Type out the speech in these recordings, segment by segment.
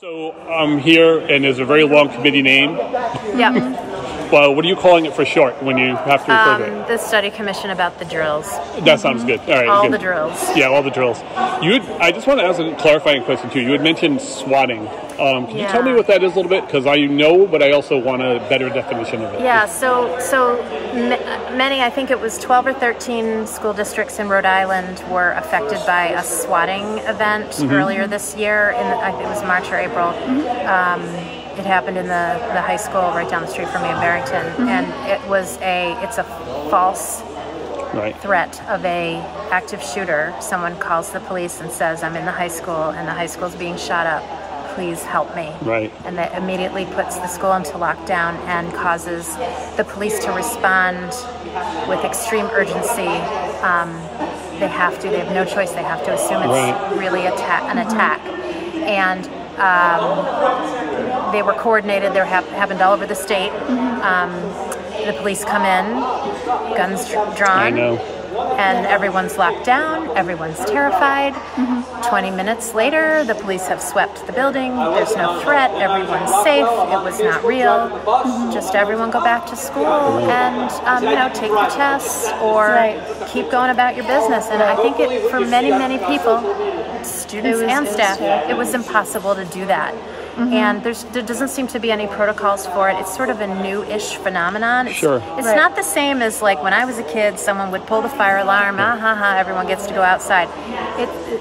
So I'm here, and there's a very long committee name. Yeah. Well, what are you calling it for short when you have to refer to it? The study commission about the drills. That sounds good. All right. All the drills. Yeah, all the drills. I just want to ask a clarifying question too. You had mentioned swatting. Can you tell me what that is a little bit? Because I know, but I also want a better definition of it. Yeah. So many, I think it was 12 or 13 school districts in Rhode Island were affected by a swatting event earlier this year. I think it was March or April. It happened in the high school right down the street from me in Barrington, and it's a false threat of a active shooter. Someone calls the police and says, "I'm in the high school, and the high school's being shot up. Please help me." Right. And that immediately puts the school into lockdown and causes the police to respond with extreme urgency. They have no choice. They have to assume it's really an attack, and they were coordinated. They happened all over the state. The police come in, guns drawn. I know. And everyone's locked down. Everyone's terrified. 20 minutes later, the police have swept the building. There's no threat. Everyone's safe. It was not real. Just everyone go back to school and take the tests or keep going about your business. And I think for many people, students and staff, it was impossible to do that. And there doesn't seem to be any protocols for it. It's sort of a new-ish phenomenon. It's not the same as like when I was a kid, someone would pull the fire alarm, everyone gets to go outside.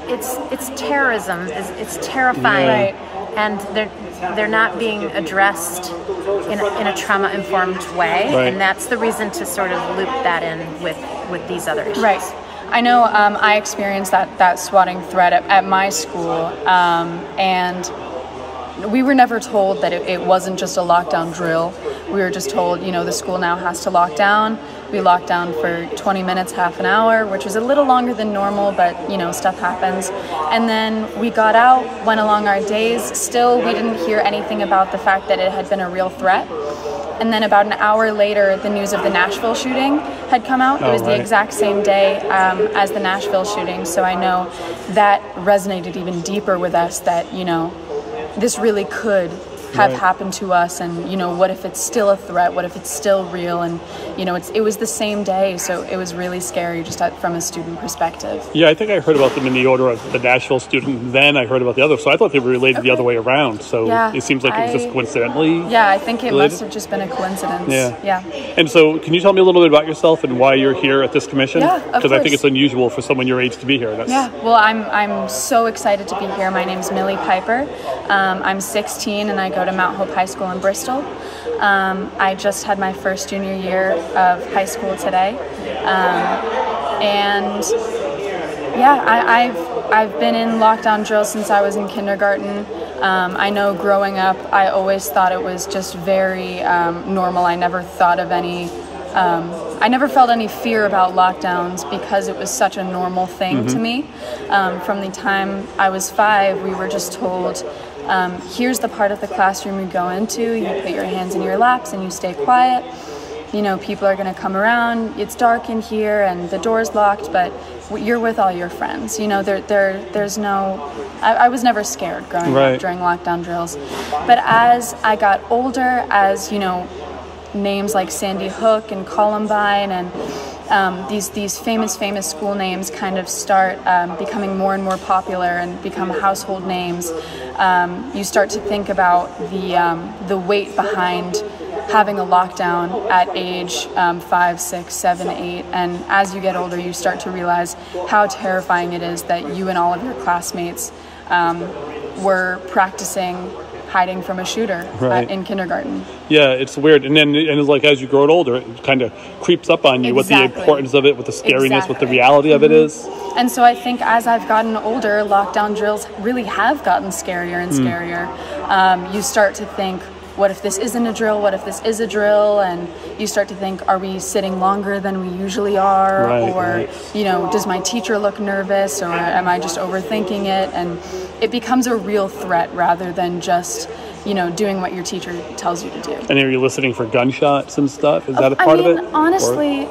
It's terrorism. It's terrifying, and they're not being addressed in a trauma-informed way, and that's the reason to sort of loop that in with these other issues. Right. I know I experienced that swatting threat at my school, and we were never told that it wasn't just a lockdown drill. We were just told, the school now has to lock down. We locked down for 20 minutes, half an hour, which was a little longer than normal, but, stuff happens. And then we got out, went along our days. Still, we didn't hear anything about the fact that it had been a real threat. And then about an hour later, the news of the Nashville shooting had come out. It was the exact same day as the Nashville shooting. So I know that resonated even deeper with us that, this really could have happened to us, and what if it's still a threat, what if it's still real, and it was the same day, so it was really scary just from a student perspective. Yeah, I think I heard about them in the order of the Nashville student, then I heard about the other, so I thought they were related the other way around, so it seems like it was just coincidentally I think it must have just been a coincidence. Yeah. And so can you tell me a little bit about yourself and why you're here at this commission? Yeah, of course. Because I think it's unusual for someone your age to be here. Well, I'm so excited to be here. My name's Millie Piper. I'm 16 and I go to Mount Hope High School in Bristol. I just had my first junior year of high school today. I've been in lockdown drills since I was in kindergarten. I know growing up, I always thought it was just very normal. I never thought of I never felt any fear about lockdowns because it was such a normal thing to me. From the time I was 5, we were just told, here's the part of the classroom you go into, you put your hands in your laps and you stay quiet. People are going to come around, it's dark in here and the door's locked, but you're with all your friends. There's no... I was never scared growing up during lockdown drills. But as I got older, as, names like Sandy Hook and Columbine and these famous school names kind of start becoming more and more popular and become household names, you start to think about the weight behind having a lockdown at age 5, 6, 7, 8, and as you get older you start to realize how terrifying it is that you and all of your classmates were practicing hiding from a shooter in kindergarten. Yeah, it's weird. And it's like as you grow older, it kind of creeps up on you what the importance of it, what the scariness, what the reality of it is. And so I think as I've gotten older, lockdown drills really have gotten scarier and scarier. You start to think, what if this isn't a drill? What if this is a drill? And you start to think, are we sitting longer than we usually are? Does my teacher look nervous, or am I just overthinking it? And it becomes a real threat rather than just, doing what your teacher tells you to do. And are you listening for gunshots and stuff? Is that a part of it? Honestly,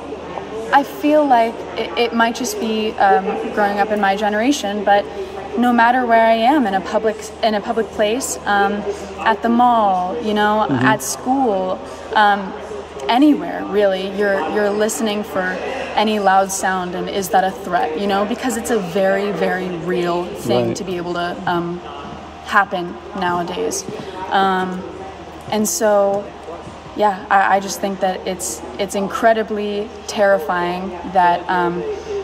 I feel like it might just be growing up in my generation, but no matter where I am in a public place, at the mall, you know, at school, anywhere really, you're listening for any loud sound, and is that a threat? You know, because it's a very, very real thing to be able to happen nowadays, and so. Yeah, I just think that it's incredibly terrifying that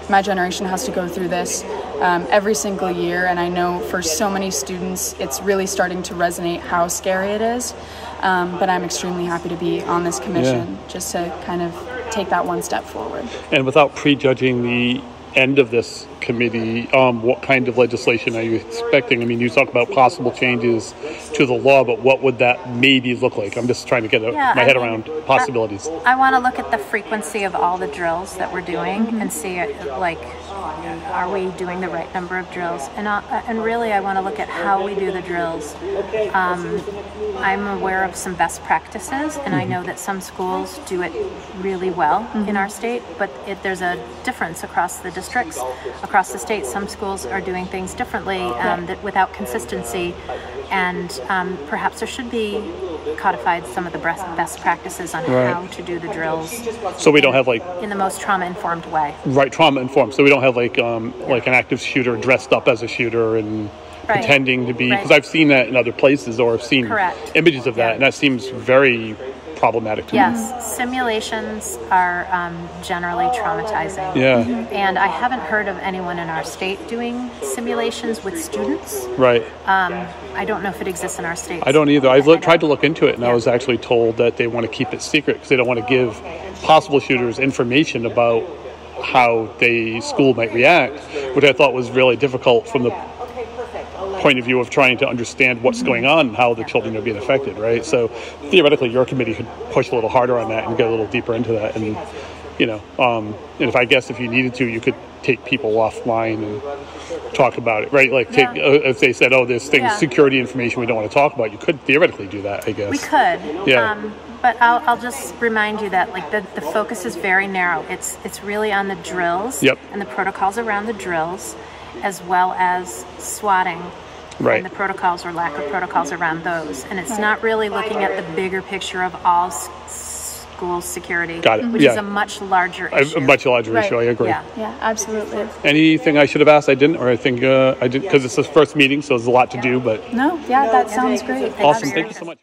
my generation has to go through this every single year, and I know for so many students it's really starting to resonate how scary it is, but I'm extremely happy to be on this commission just to kind of take that one step forward. And without prejudging the end of this committee, what kind of legislation are you expecting? I mean, you talk about possible changes to the law, but what would that maybe look like? I'm just trying to get my head around possibilities. I want to look at the frequency of all the drills that we're doing and see, like, are we doing the right number of drills? And really, I want to look at how we do the drills. I'm aware of some best practices, and I know that some schools do it really well in our state, but there's a difference across the districts, across the state. Some schools are doing things differently that without consistency, and perhaps there should be codified some of the best practices on how to do the drills. So we don't have like in the most trauma-informed way. Right, trauma-informed. So we don't have like an active shooter dressed up as a shooter and pretending to be, because I've seen that in other places, or I've seen images of that, and that seems very problematic to me. Yes, simulations are generally traumatizing. Yeah. And I haven't heard of anyone in our state doing simulations with students. Right. I don't know if it exists in our state. I don't either. I've tried to look into it, and I was actually told that they want to keep it secret because they don't want to give possible shooters information about how school might react, which I thought was really difficult from the point of view of trying to understand what's going on and how the children are being affected, right? So theoretically, your committee could push a little harder on that and get a little deeper into that. And, you know, and if you needed to, you could take people offline and talk about it, right? Like if they said, oh, there's security information we don't want to talk about, you could theoretically do that, I guess. We could. Yeah. But I'll just remind you that like the focus is very narrow. It's really on the drills and the protocols around the drills, as well as swatting. And the protocols or lack of protocols around those. And it's not really looking at the bigger picture of all school security, which is a much larger issue. A much larger issue, I agree. Yeah, absolutely. Anything I should have asked I didn't, or I think I did, because it's the first meeting, so there's a lot to do. But no, that sounds great. Awesome, thank you so much.